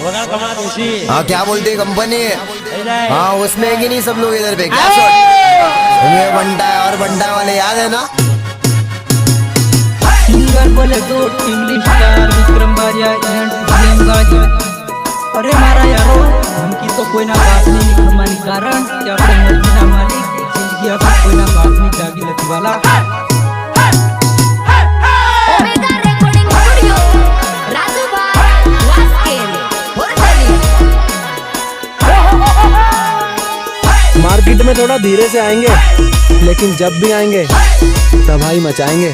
हाँ क्या बोलते है कंपनी? हाँ उसमें है कि नहीं सब लोग इधर पे क्या शॉट? ये बंटा है और बंटा वाले याद है ना? सिंगर बोले तो English star Vikram Baria and Ghazi. अरे मारा यारो हमकी तो कोई ना बात नहीं हमारी कारण कि अपने मर्जी ना मालिक जिंदगी अपन कोई ना बात नहीं जागी लती वाला। मार्केट में थोड़ा धीरे से आएंगे लेकिन जब भी आएंगे तबाही मचाएंगे।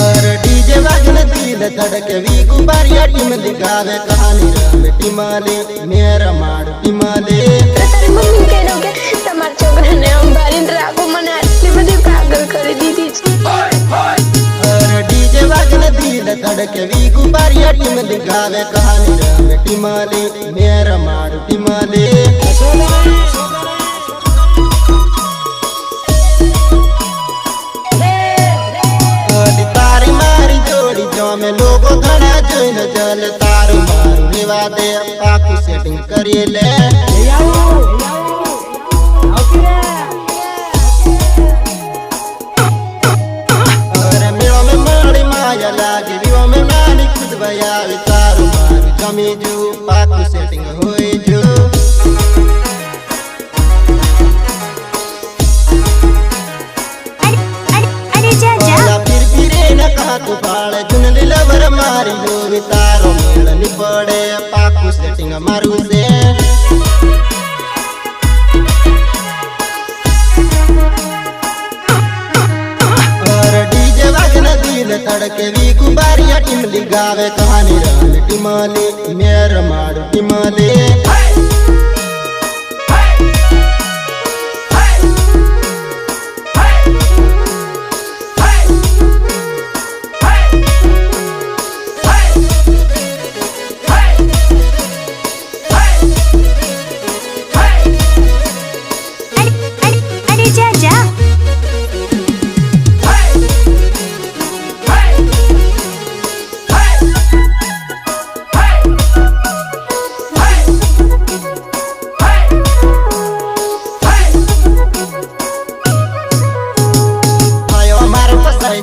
और डीजे बजन दिल धड़के वी गुबारिया टीम दिखावे कहानी राम टीमाले मेरा माड़ टीमाले। तारी मम्मी कह रहे हो તમાર છોકરાને અંબારીને રાખો મને આટલી બધી પાગલ કરી દીધી છે। और डीजे बजन दिल धड़के वी गुबारिया टीम दिखावे कहानी राम टीमाले मेरा माड़ टीमाले। तारी मारी जोड़ी जो में लोगों खड़ा जोइन जल तारू मारू रेवा दे पाकू सेटिंग करिए ले। और मेड़ो में माड़ी माया लागे विवो में नानी खुद भया तारू मारू जमी जू पाकू सेटिंग होई जू। तू बाल चुन लवर मारी लो वितारो मेल निपड़े पाकू सेटिंग मारू से। और डीजे वजन दिल तड़के वी गुबारिया टीम लिगावे कहानी राम टीमाले मेर मारू टीमाले।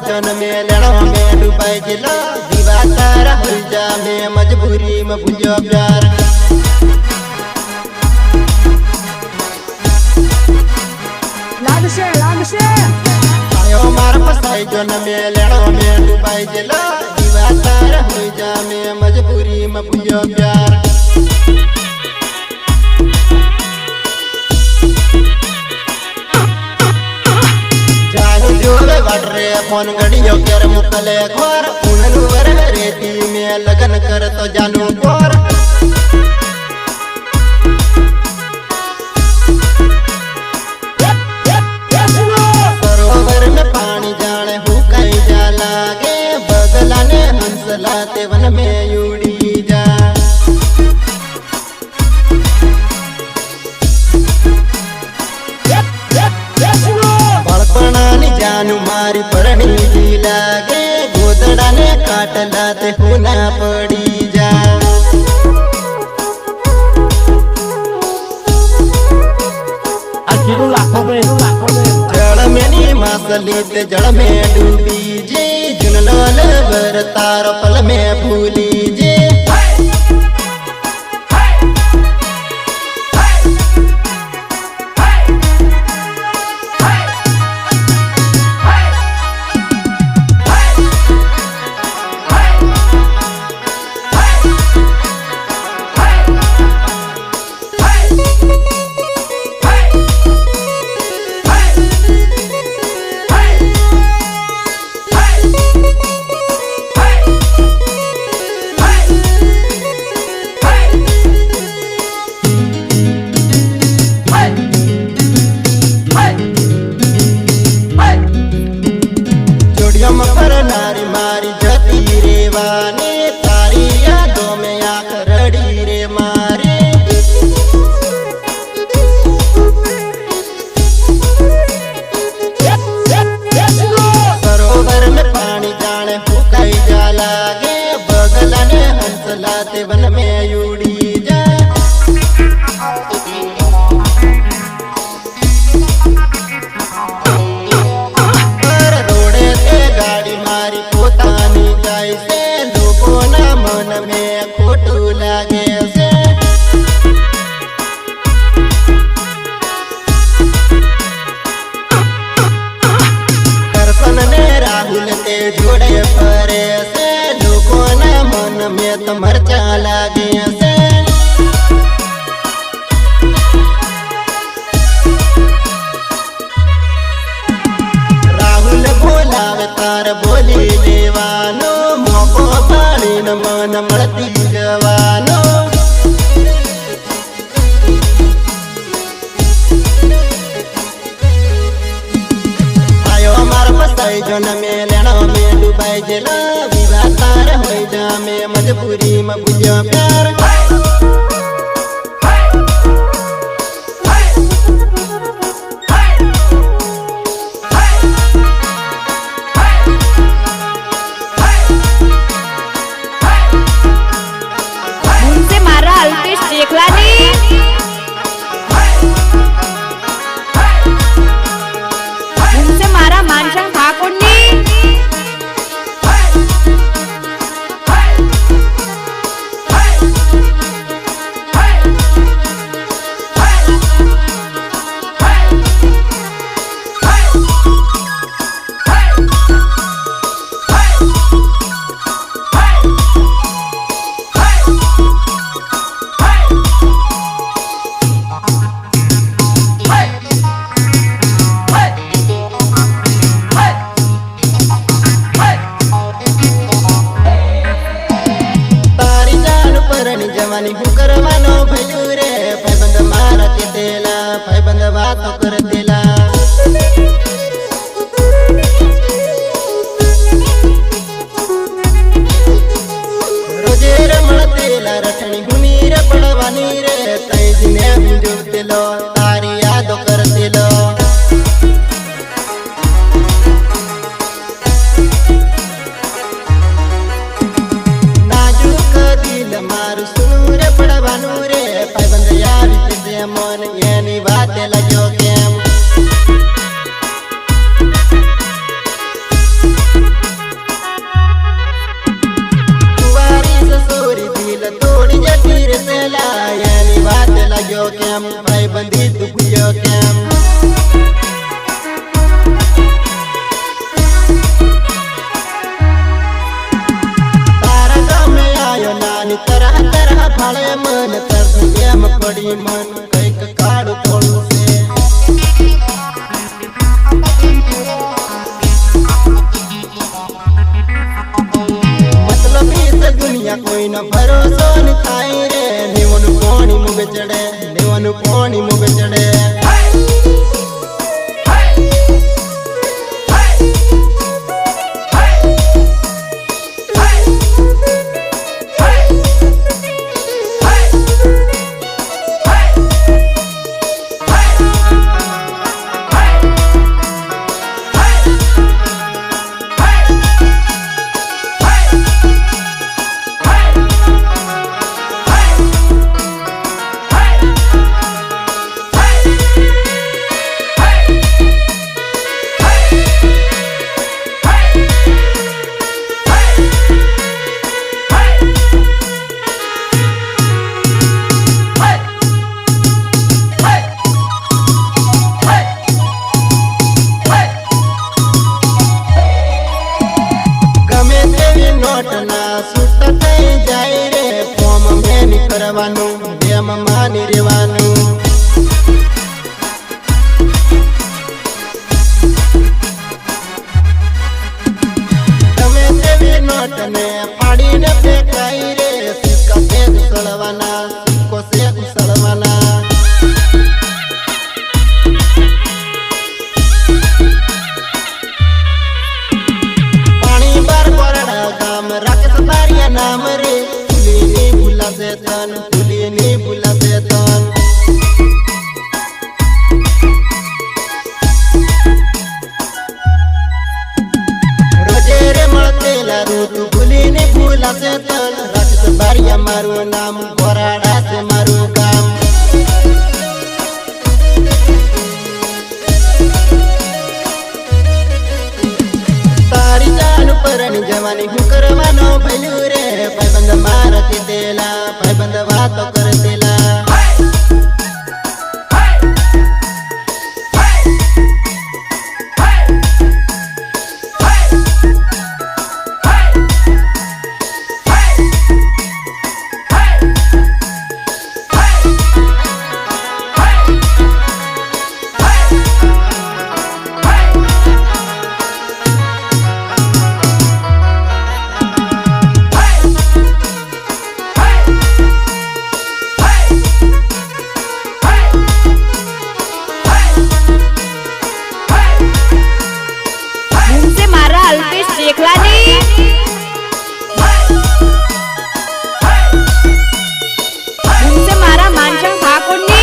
जन में लड़ो में डूबाई जिला दीवा तारा हो जा में मजबूरी में बुझो प्यार। आयो मार फसाई जन में लड़ो में डूबाई जिला दीवा तारा हो जा में मजबूरी में बुझो प्यार। फोन गड़ियों कर मुकले खोर उननु वर रेती में लगन कर तो जानू खोर। सरोवर में पानी जाने हुकाई जा लागे बगला ने हंसलाते वन में उड़ी जा। जानू मारी परणी जी लागे गोदड़ा ने काट लाते होना पड़ी जा। जड़ में नी मासली ते जड़ में डूबी जे जुन लाल बर तार पल में भूली जे। જોડે ફરે છે લોકોના મન મેં તો મરચા લાગે છે રાહુલ બોલાવે તાર બોલી લેવાનો મોકો પાડીને મન મળતી જવાનો जो न में लेना में डुबाई जला विवाह तार हो जा में मजबूरी में बुझो प्यार मुझसे मारा अल्पेश देखलानी मुझसे मारा मानसंग ठाकुर ने जवानी हूँ करवानो भैलू रे भाईबंद मारा के देला भाईबंद बात कर देला रोजे रमण देला रटनी हुनी रे पड़वानी रे तई दिने जो देलो तारी याद कर देलो मारू सुनू रे पड़वानू रे भाईबंद यार ते मन यानी बात लगो केम कुवारी ससुरी दिल तोड़ी जटी रे सेला यानी बात लगो केम भाईबंदी दुखियो केम तरह तरह फले मन तरस गेम पड़ी मन कैक काड़ू तोड़ू से मतलब इस दुनिया कोई न भरोसा न थाई रे नेवनु पानी मुँह चढ़े नेवनु पानी मुँह चढ़े मानी रेवानू तमे देवी नोट ने पाड़ी ने फेंकाई रे सिक्का से सड़वाना सिक्को से सड़वाना पानी बार बरड़ा गाम राकेश बारिया नाम रे तुली भूला से तन तुली भूला से तन रोजे रे मळतेला ऋतु भूली भूला से तन राकेश बारिया मारू नाम बोराड़ा से मारू काम तारी जान परन जवानी हूँ करवानो भैलू रे भाईबंद मार के देला भाईबंद बात कर देला મારા અલ્પેશ શેખલાની उनसे मारा मानसिंह ठाकुरनी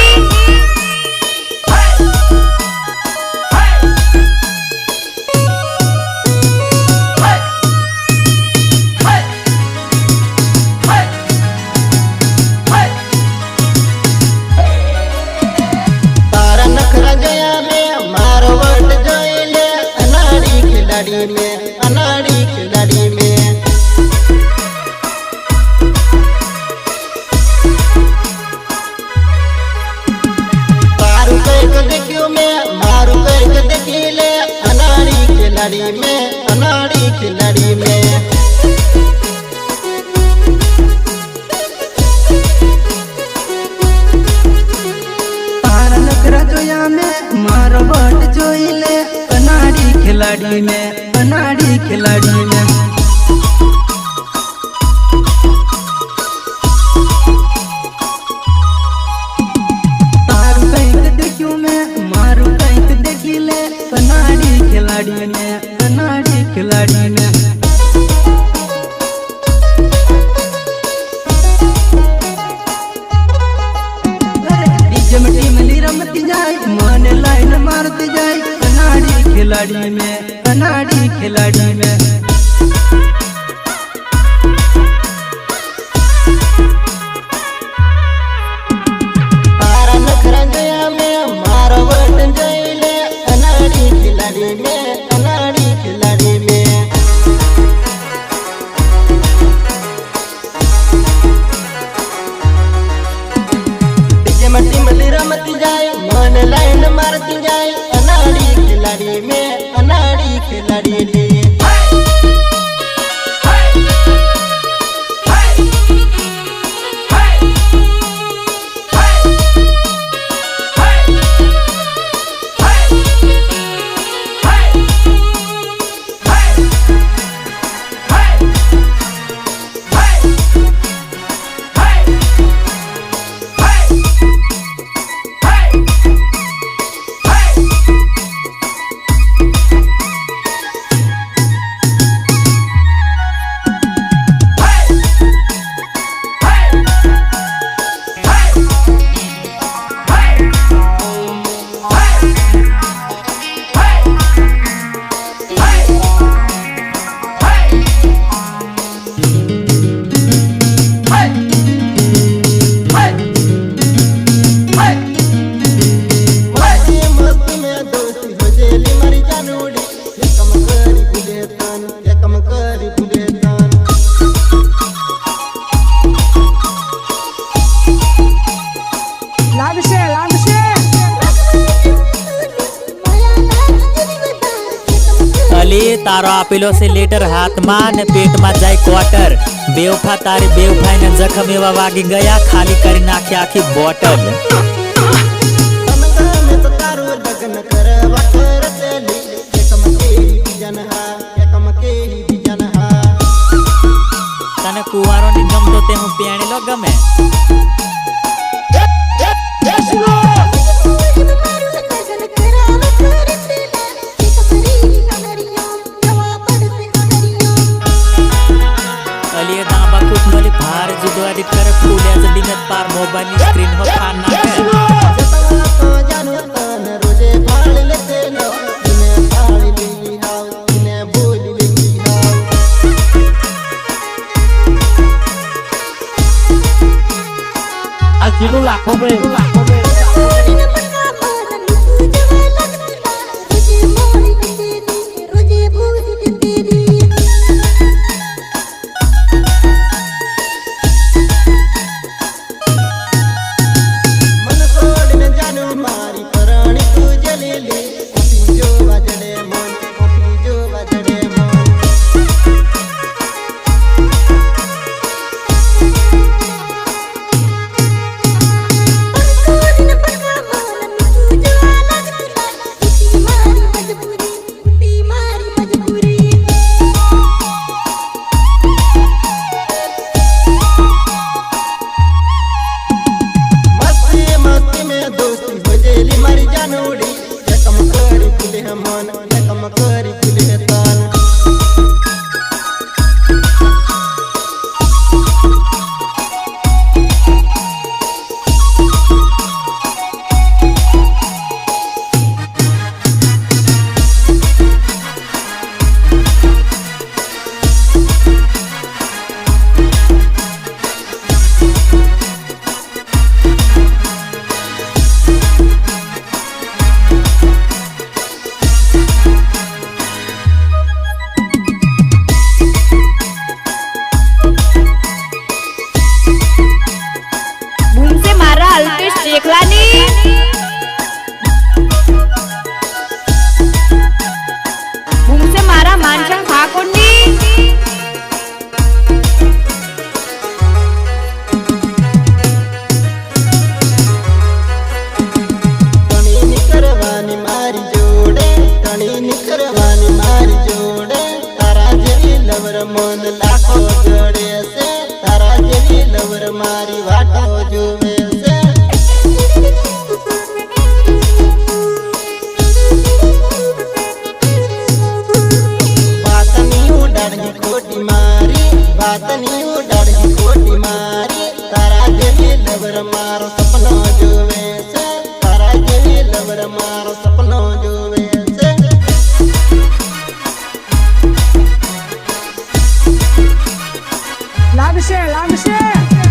तारा नखरा जया में मारो वट जोइले अनाड़ी खिलाड़ी में अनाड़ी खिलाड़ी में तारू कह देखियो में मारू कह देखिले अनाड़ी खिलाड़ी में अनाड़ी खिलाड़ी में जोया में मारो वट जोइले अनाड़ी खिलाड़ी में अनाड़ी खिलाड़ी में तारू कहीं देखियो में मारू कहीं देखिले अनाड़ी खिलाड़ी में अनाड़ी खिलाड़ी में रमती जाए मन लाइन मारती जाए अनाड़ी खिलाड़ी में अनाड़ी खिलाड़ी में तारा नखरा जया में मारो वट जोइले अनाड़ी खिलाड़ी में अनाड़ी खिलाड़ी में मटी मली रमती जाए मन लाइन मारती जाए अनाड़ी खिलाड़ी में अनाड़ी खिलाड़ी में तारो आपेलो से लेटर हाथ मान पेट में जाए क्वार्टर बेवफा तारे बेवफाई ने जख्म एवा वागी गया खाली करी नाखी आखी बोतल तने कुवारो नि गम तो ते हूँ पियाणी लो गमे पार मोबाइल स्क्रीन हो खाना रोजे भाड़ लेते लो इन्हें भाड़ ली हाउ इन्हें बोल ली हाउ अकेलो लाखों में માનસંગ ઠાકોરની તણીની કરવાની મારી જોડે તણીની કરવાની મારી જોડે તારા જેવી લવર મન લાખો જડે છે તારા જેવી લવર મારી વાટો જોવે છે વાતની ઉડાડની ખોટી મારી વાતની ઉડાડની ખોટી મારી તારા જેવી લવર મારો સપનો જોવે છે તારા જેવી લવર મારો સપનો જોવે છે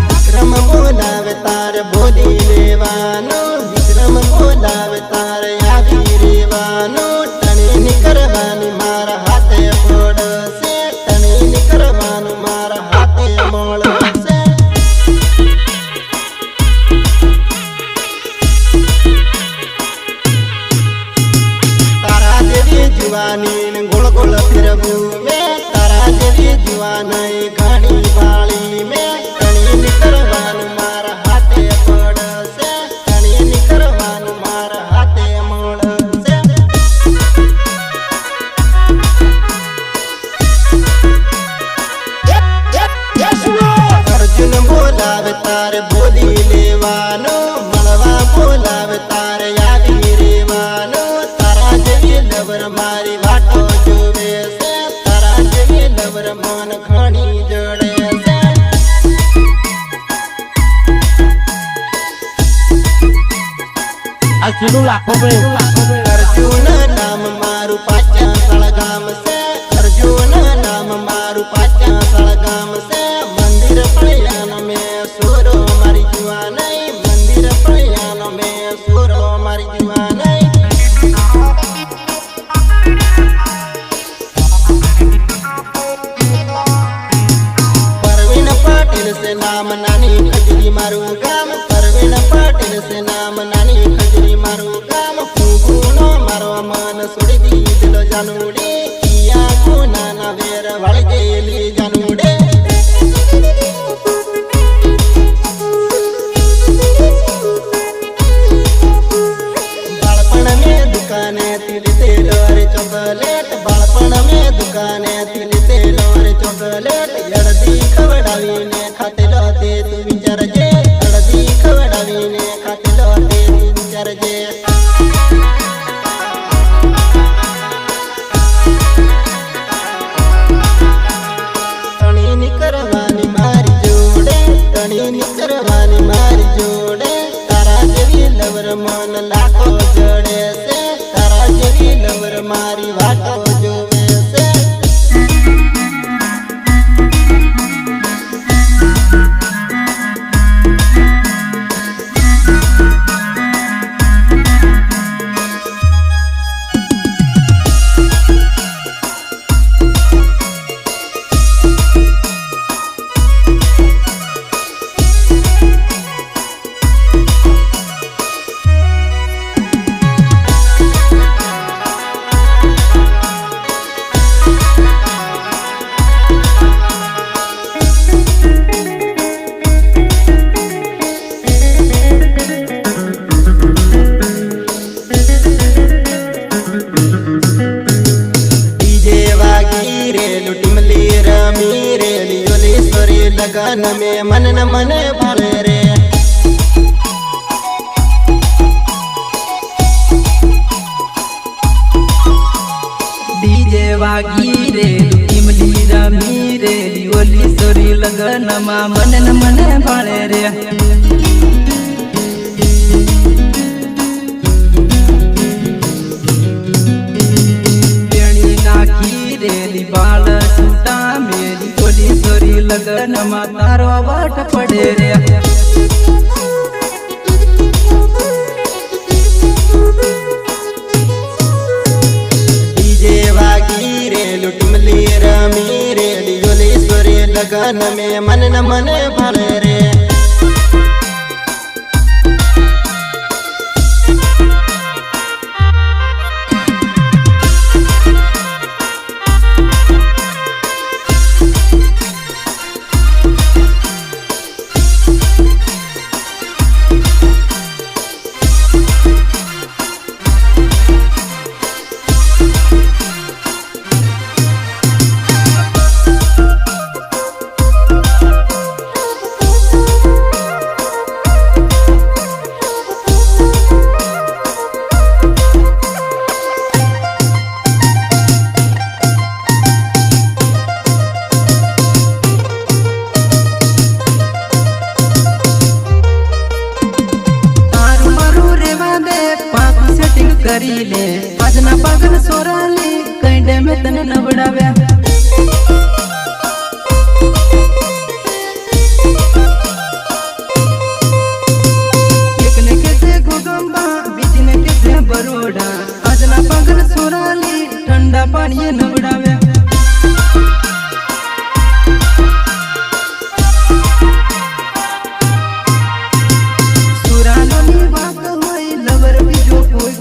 વિક્રમ બોલાવે તારે બોલી લેવાનું વિક્રમ બોલાવે તારે આવી રેવાનું તણીની કરવાની મારા હાથે પડશે તણીની કરવાનું મારા હાથે મળશે તારા જેવી જુવાની ગોળ ગોળ ફેરવું મેં તારા જેવી જુવાની ઘણી વાળી મેં તણીની કરવાનું મારા હાથે પડશે તણીની કરવાનું મારા હાથે મળશે અર્જુન બોલાવે તારે બોલી લેવાનું મળવા બોલાવે તારે આવી રેવાનું તારા જેવી લવર મારી વાટો જોવે છે તારા જેવી લવર મન ઘણી જડે છે અર્જુન નામ મારું પાછા સળગામ છે અર્જુન નામ મારું પાછા સળગામ છે મંદિર પળિયાનો મેં સુરો મારી જુવાનઈ મંદિર પળિયાનો મેં સુરો મારી જુવાનઈ પરવીન પાટીલ સે નામ નાની ખજરી મારું ગામ પરવીન પાટીલ સે નામ નાની ખજરી મારું ગામ ફૂગુનો મારો મન છોડી દીધેલો જાનુડે કિયા ગુનાના વેર વાળી ગયેલી જાનુડે બાળપણ મેં દુકાને થી લીધેલો રે ચોકલેટ બાળપણ મેં દુકાને થી લીધેલો રે ચોકલેટ અડધી ખવડાવીને ખાતેલો તે તું વિચારજે અડધી ખવડાવીને ખાતેલો તે તું વિચારજે તણીની કરવાની મારી જોડે તણીની કરવાની મારી જોડે તારા જેવી લવર મન લાખો જડે છે તારા જેવી લવર મારી વાટો જોવે છે लगन में मन न मन भरे रे डीजे वागी रे इमली रमी रे ओली सोरी लगन मा मन न मन भरे रे पेणी नाखी रे बाल सूटा मेरी ओली सोरी लगन मा तारो वाट पड़े रे लुटमली रमी रे योलेश्वरी लगन में मन न मन भरे रे नवड़ाव्या एकने के गोगंबा बीजने के बरोड़ा आजना पागल सोराली ठंडा पानी नवड़ाव्या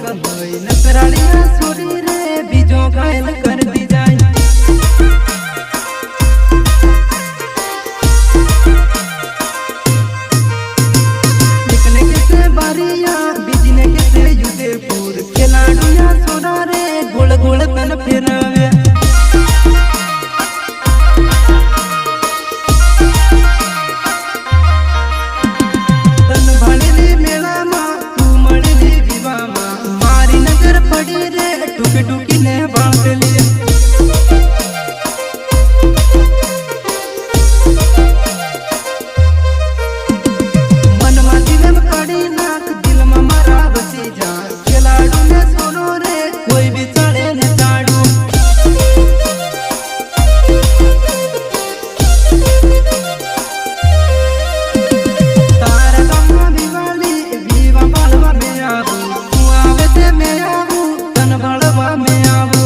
नकरालिया सोरी रे बीजों घायल कर दी जाए निकले के से बारिया बीजने के से युद्धपुर खिलाड़िया सोरा रे गोल गोल तन फिरवे तन भाली मेला मा तू मड़ी विवाह मा मारी नजर पड़ी रे टुकी टुकी ने बांध लिए मन मा दिल में पड़ी नाक दिल में मारा बसी जा खिलाड़ू ने सोनो रे कोई भी चढ़े न चाड़ू तारा गम्मा विवाली विवा बालवा में आबू तू आवे ते में आबू तन बालवा में आबू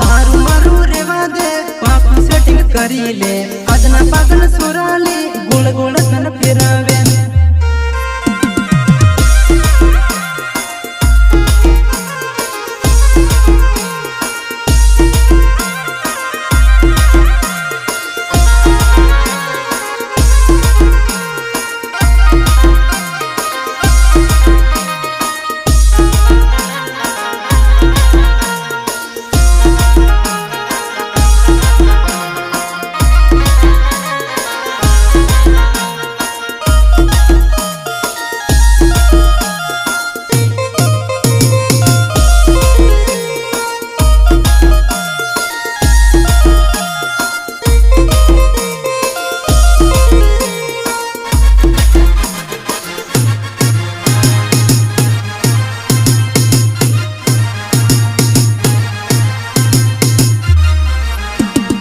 तारू मारू रेवा दे पापू सेटिंग करी ले आजना पागल सोराली गोल गोल तन फिरावे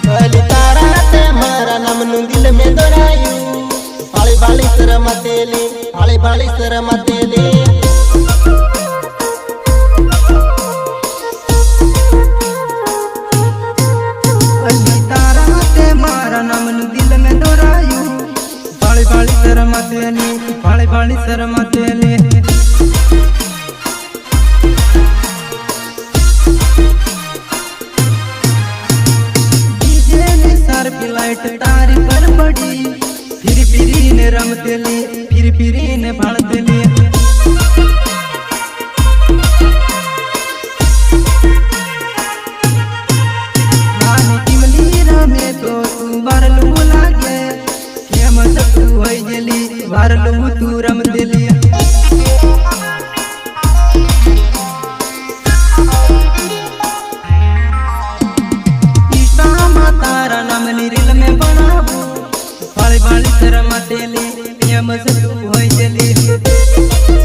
भली तारा ते मारा नामनु दिल में दोरायू भाली भाली सर मतेली भाली भाली सर मतेली अली तारा ते मारा नामनु दिल में दोरायू बाली बाली सर मतेली बाली बाली सर मतेली लाइट तारी पर पड़ी फिर फिरी ने रमतेली फिर फिरी ने भाड़तेली नानी किमली रमे तो तू बारलू लागे फेमस तू होई गेली बारलू तू रमतेली तारा नामनी रिल में बनाबू बाली बाली शर्म तेली फेमस तू होई गेली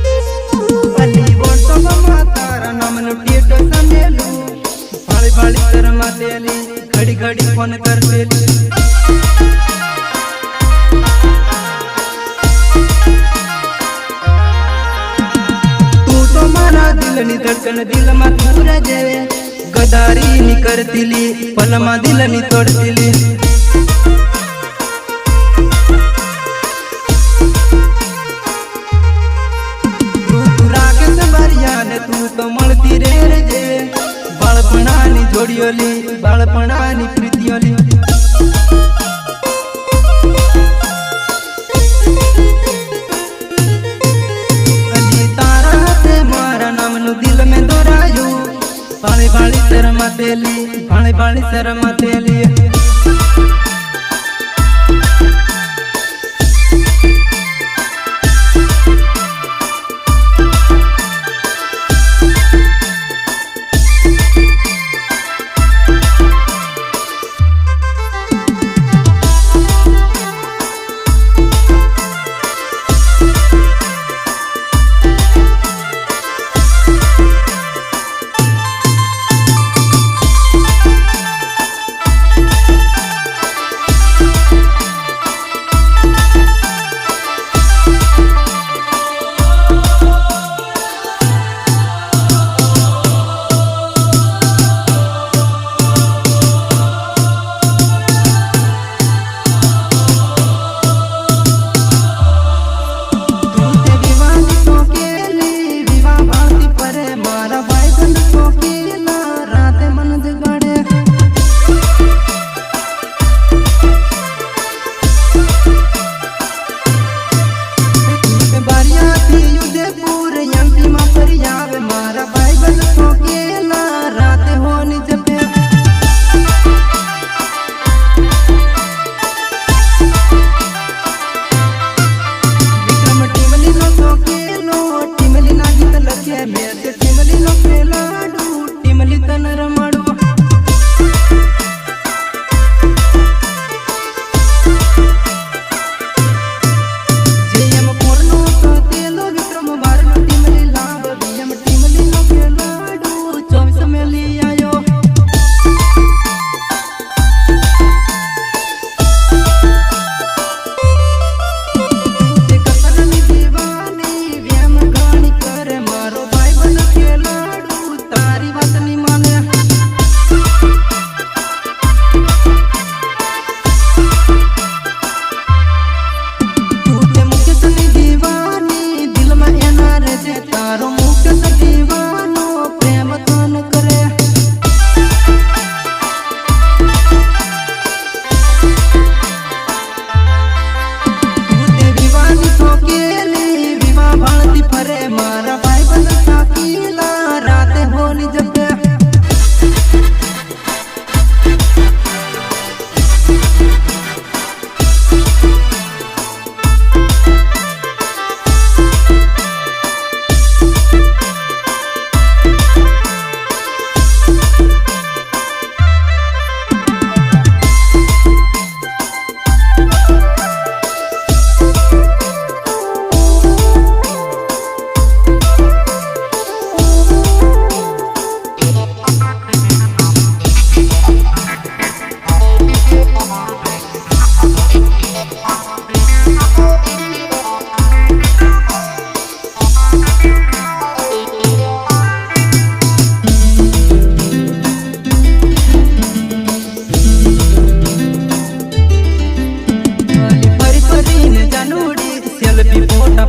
अली बोलतो मम्मा तारा नामनु टेटो समेलू बाली बाली शर्म तेली घड़ी घड़ी फोन कर देली दिल नी धड़कन दिल मा तू रजे गदारी नी करतिली पल मा दिल नी तोड़तिली तू राकेश बरिया ने तू तो मळती रे रजे बाळपणा नी जोडियोली बाळपणा नी प्रीतियोली दिल में दोरायू बाली बाली शर्म तेली बाली बाली शर्म तेली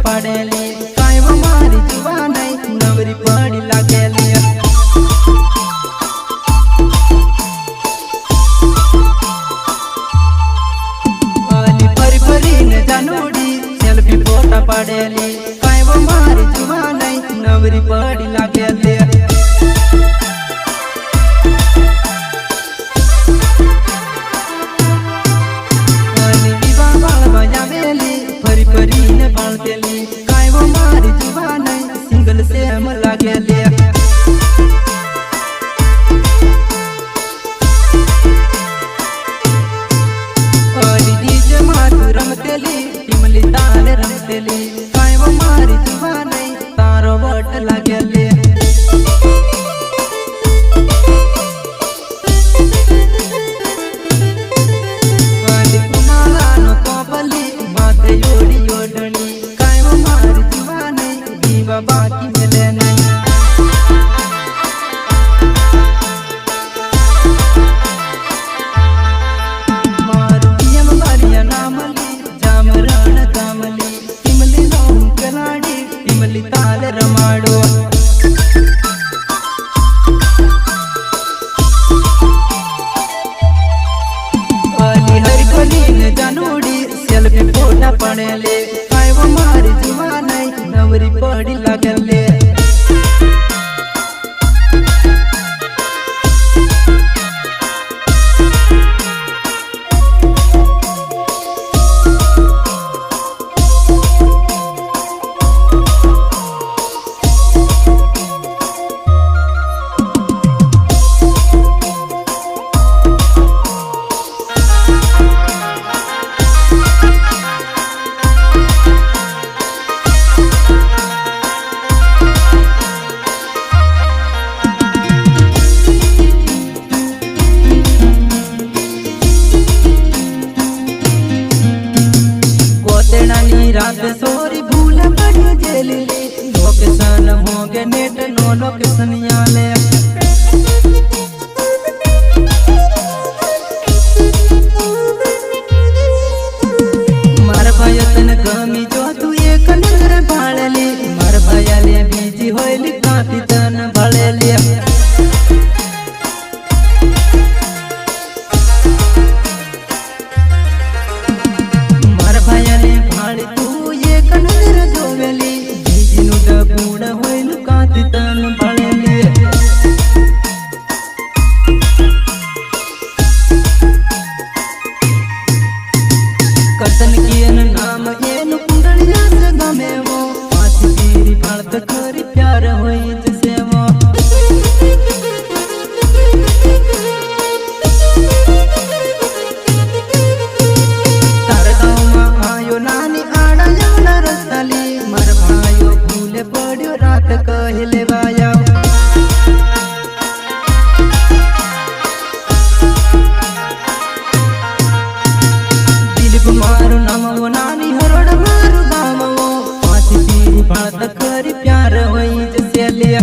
પાડેલી કાયમ મારી જુવાનાઈ નવરી પડી લાગેલી ફરી ફરીને જાનુડી સેલ્ફી ફોટા પાડેલી કાયમ મારી જુવાનાઈ નવરી પડી લાગેલી ફરી ફરીને બાળતેલી કાયમ મારી જુવાનાઈ સિંગલ સેમ લાગેલી રમતેલી ટીમલી તારે રમતેલી કાયમ મારી જુવાનાઈ તારો વટ લાગેલી बाकी मिले नहीं मारुतियम बारिया नामली जामरण दामली टिमली लोम कलाड़ी टिमली ताल रमाड़ो हरी कोली ने जानोड़ी सेल्फी फोटा पड़ेले कायम मारी जवानाई नवरी पड़ी लागले रात सोरी भूल पड़ी जेली लोकेशन होगे नेट नो लोकेशन याले मार भयतन गमी जो तू एक नजर भाळली मार भयाले बीजी होइली काफी तन भाळली मार भयाले भाळी नजर जोवेली बीजीनु डबूड होइल काती तन भाळेली कर्तन कियन नाम एनु कुंडलिया से गमेवो पाछी तीरी भाळत करी प्यार होई जसेवो तार गाँवमा आयो नानी आड़ा यवना रस्तली मार भायो भूले पड़्यो रात कहले वाया दिलीप मारो नामो नानी हरोड़ मारो गामो पाछी तीरी बात करी प्यार होई जसेलिया